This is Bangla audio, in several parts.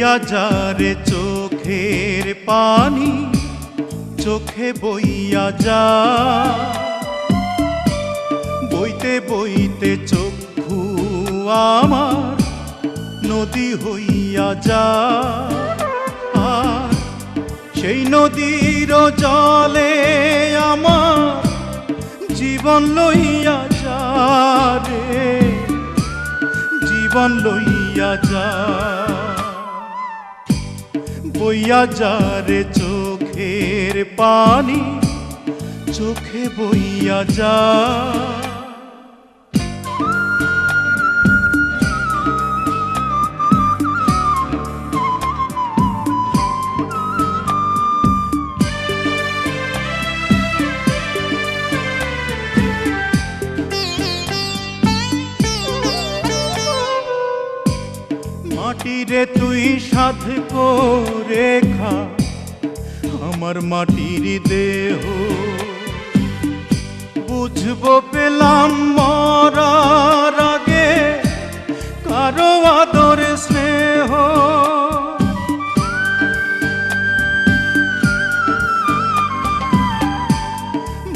বইয়া যারে চোখের পানি, চোখে বইয়া যা, বইতে বইতে চক্ষু আমার নদী হইয়া যা। আর সেই নদীর জলে আমার জীবন লইয়া যা রে, জীবন লইয়া যা। বইয়া যা রে চোখের পানি, চোখে বইয়া যা। মাটিরে তুই সাধ করে খা আমার মাটির দেহ, বুঝবো পেলাম মরার আগে কারো আদর স্নেহ।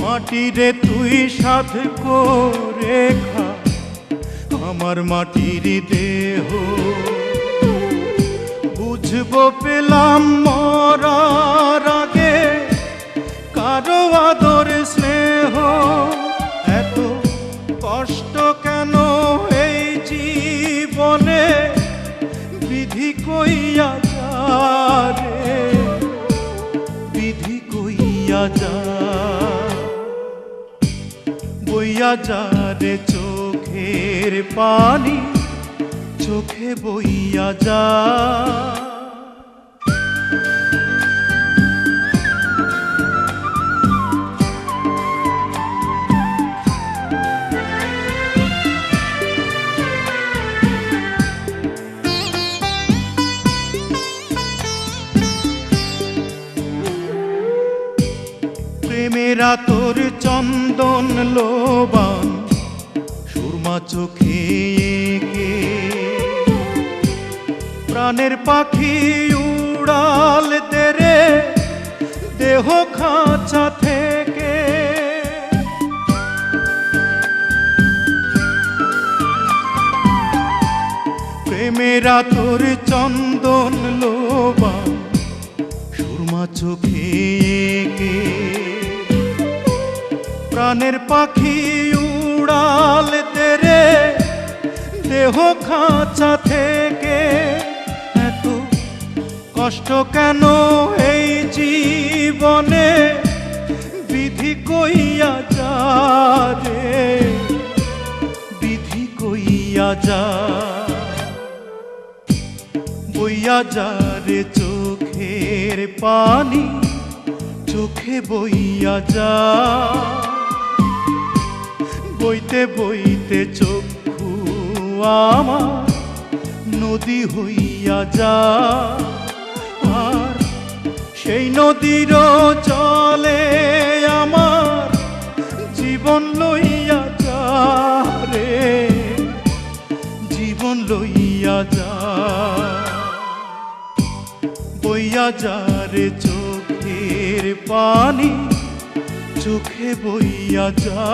মাটিরে তুই সাধ করে খা আমার মাটির দেহ, বুঝবো পেলাম মরার আগে কারো আদর স্নেহ। এত কষ্ট কেন এই জীবনে, বিধি কইয়া যা রে, বিধি কইয়া যা। বইয়া যা রে চোখের পানি, চোখে বইয়া যা। প্রেমেরা তোর চন্দন লোবান সুরমা চোখে এঁকে, প্রাণের পাখি উড়াল দে রে দেহ খাঁচা থেকে। প্রেমেরা তোর চন্দন লোবান সুরমা চোখে এঁকে, প্রাণের পাখি উড়াল দে রে দেহ খাঁচা থেকে। এত কষ্ট কেন এই জীবনে, বিধি কইয়া যা রে, বিধি কইয়া যা। বইয়া যা রে চোখের পানি, চোখে বইয়া যা। বইতে বইতে চক্ষু আমার নদী হইয়া যা। আর সেই নদীর জলে আমার জীবন লইয়া যা রে, জীবন লইয়া যা। বইয়া যা রে চোখের পানি, চোখে বইয়া যা।